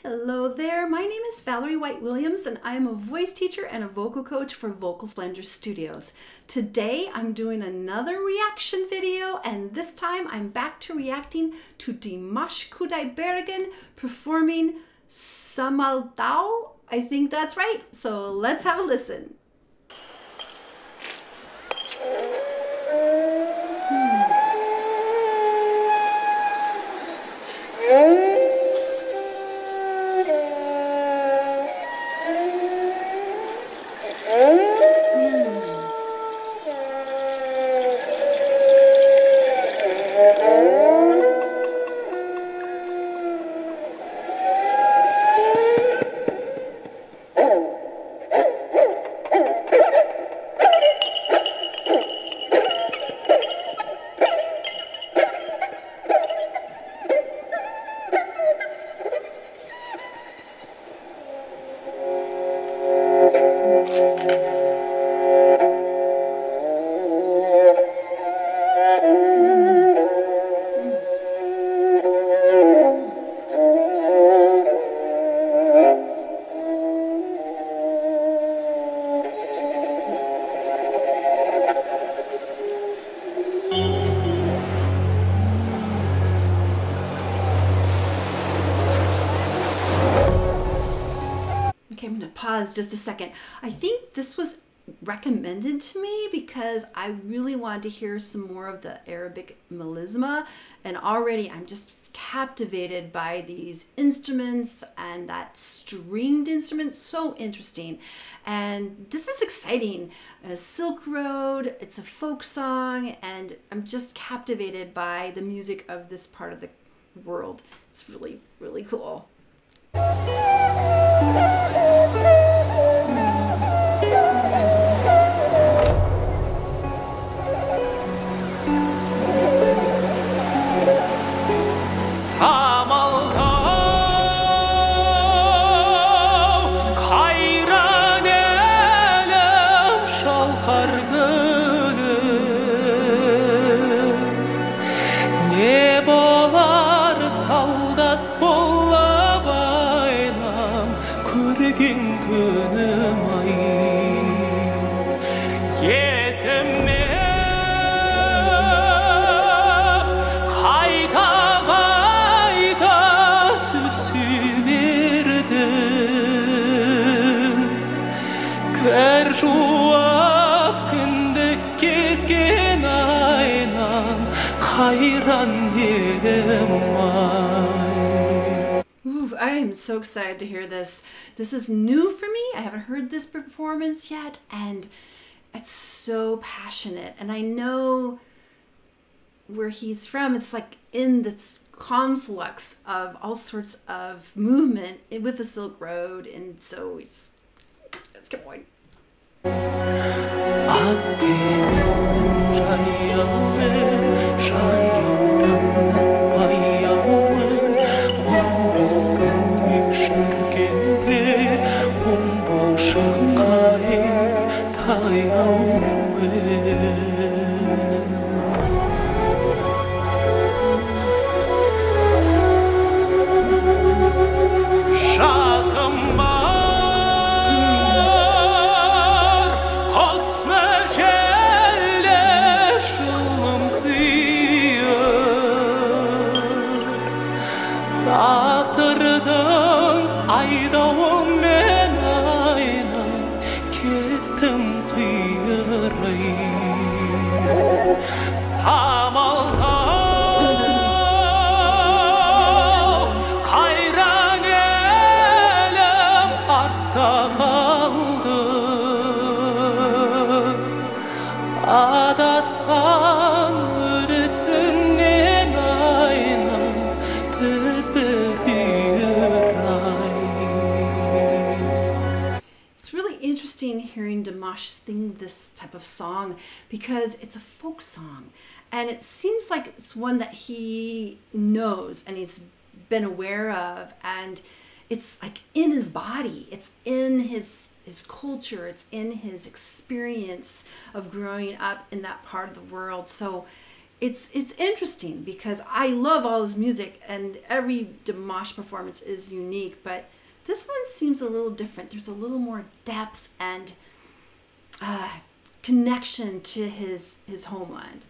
Hello there, my name is Valerie White Williams and I am a voice teacher and a vocal coach for Vocal Splendor Studios. Today I'm doing another reaction video and this time I'm back to reacting to Dimash Kudaibergen performing Samaltau. I think that's right, so let's have a listen. Okay, I'm going to pause just a second. I think this was recommended to me because I really wanted to hear some more of the Arabic melisma, and already I'm just captivated by these instruments and that stringed instrument. So interesting, and this is exciting. Silk Road, it's a folk song, and I'm just captivated by the music of this part of the world. It's really, really cool. Samaltau, kayran elem şalkar gülüm. Ne bolar saldat bolla baynam, kırgın günüm ay. Yesem Kerşuap kındık gezgin aynan hayran yerim ay. I am so excited to hear this. This is new for me. I haven't heard this performance yet, and it's so passionate. And I know where he's from. It's like in this conflux of all sorts of movement with the Silk Road, and so let's get going. Akdeniz çayağımı, şayağımdan payağımı, Bombes kendi şirketi, bomboş akayım tayağımı. Şahsım Dağıtırdın aydavım men ayna, kettim kıyırayım. Samaltau, kayran elem artta kaldı. Adaskan ürüsünden ayna, tez It's really interesting hearing Dimash sing this type of song because it's a folk song, and it seems like it's one that he knows and he's been aware of, and it's like in his body, it's in his culture, it's in his experience of growing up in that part of the world. So it's interesting because I love all his music and every Dimash performance is unique, but this one seems a little different. There's a little more depth and connection to his homeland.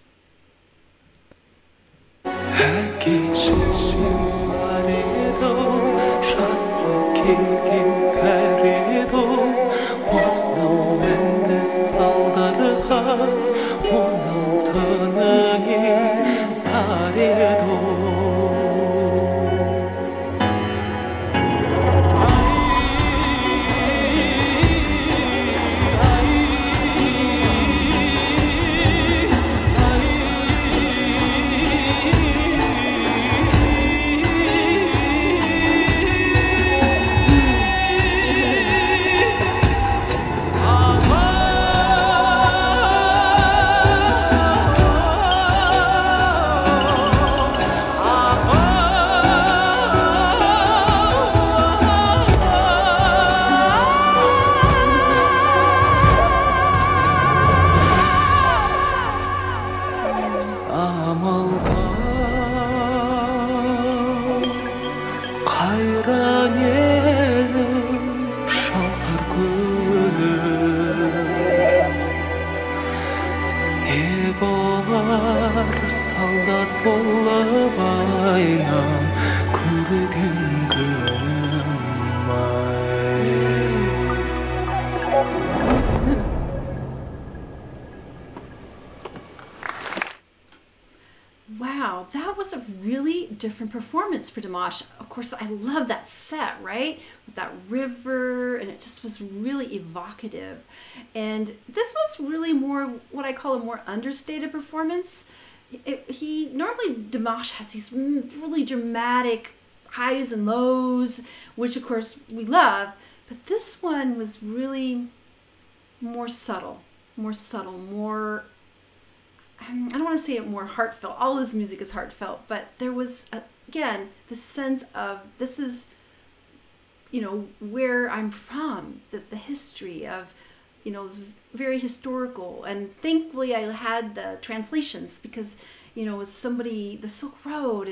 Wow, that was a really different performance for Dimash. Of course, I love that set, right? With that river, and it just was really evocative. And this was really more what I call a more understated performance. Normally Dimash has these really dramatic highs and lows, which of course we love, but this one was really more subtle, more I don't want to say it more heartfelt. All his music is heartfelt, but there was, again, the sense of this is, where I'm from, the history of, it's very historical. And thankfully I had the translations because, as somebody, the Silk Road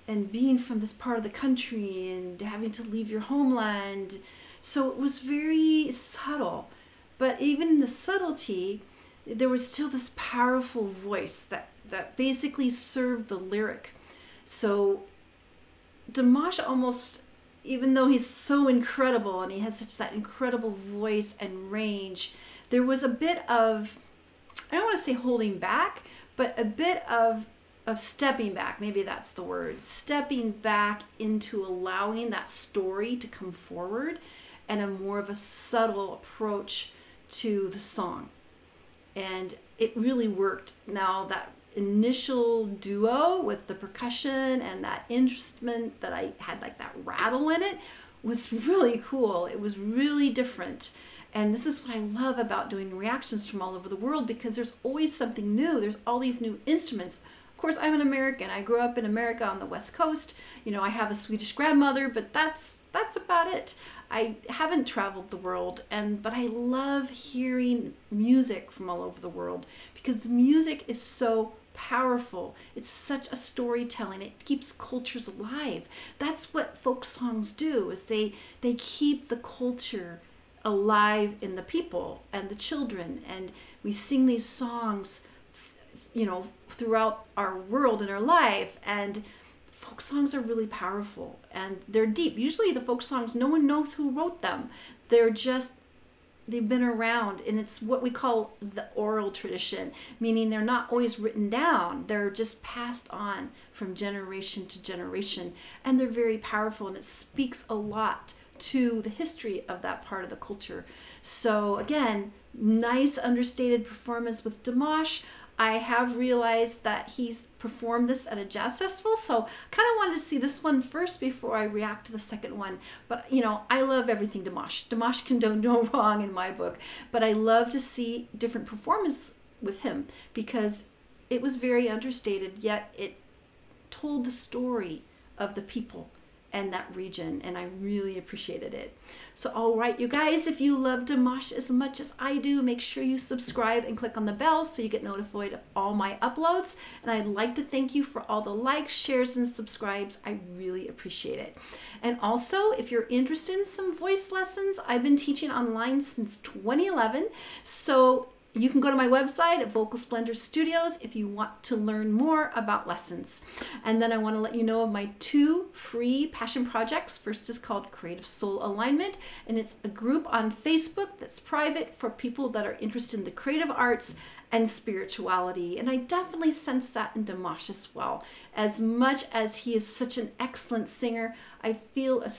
and being from this part of the country and having to leave your homeland. So it was very subtle, but even in the subtlety, there was still this powerful voice that basically served the lyric. So Dimash almost, even though he's so incredible and he has such that incredible voice and range, there was a bit of, I don't want to say holding back, but a bit of stepping back. Maybe that's the word. Stepping back into allowing that story to come forward and a more of a subtle approach to the song. And it really worked. Now that initial duo with the percussion and that instrument that I had like that rattle in it was really cool. It was really different. And this is what I love about doing reactions from all over the world, because there's always something new. There's all these new instruments. Of course, I'm an American. I grew up in America on the West Coast. I have a Swedish grandmother, but that's about it. I haven't traveled the world, but I love hearing music from all over the world because music is so powerful. It's such a storytelling. It keeps cultures alive. That's what folk songs do, is they keep the culture alive in the people and the children. And we sing these songs, throughout our world and our life. And folk songs are really powerful and they're deep. Usually the folk songs, no one knows who wrote them. They've been around, and it's what we call the oral tradition, meaning they're not always written down. They're just passed on from generation to generation, and they're very powerful, and it speaks a lot to the history of that part of the culture. So again, nice understated performance with Dimash. I have realized that he's performed this at a jazz festival, so I kind of wanted to see this one first before I react to the second one. But, I love everything Dimash. Dimash can do no wrong in my book, but I love to see different performance with him because it was very understated, yet it told the story of the people and that region, and I really appreciated it. So all right, you guys, if you love Dimash as much as I do, make sure you subscribe and click on the bell so you get notified of all my uploads. And I'd like to thank you for all the likes, shares, and subscribes. I really appreciate it. And also, if you're interested in some voice lessons, I've been teaching online since 2011. So you can go to my website at Vocal Splendor Studios if you want to learn more about lessons. And then I want to let you know of my 2 free passion projects. First is called Creative Soul Alignment, and it's a group on Facebook that's private for people that are interested in the creative arts and spirituality. And I definitely sense that in Dimash as well. As much as he is such an excellent singer, I feel a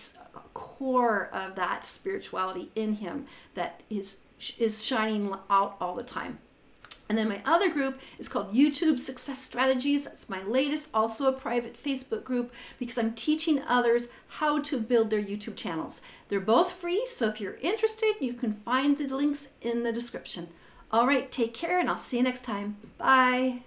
core of that spirituality in him that is shining out all the time. And then my other group is called YouTube Success Strategies. That's my latest, also a private Facebook group, because I'm teaching others how to build their YouTube channels. They're both free, so if you're interested, you can find the links in the description. All right, take care, and I'll see you next time. Bye.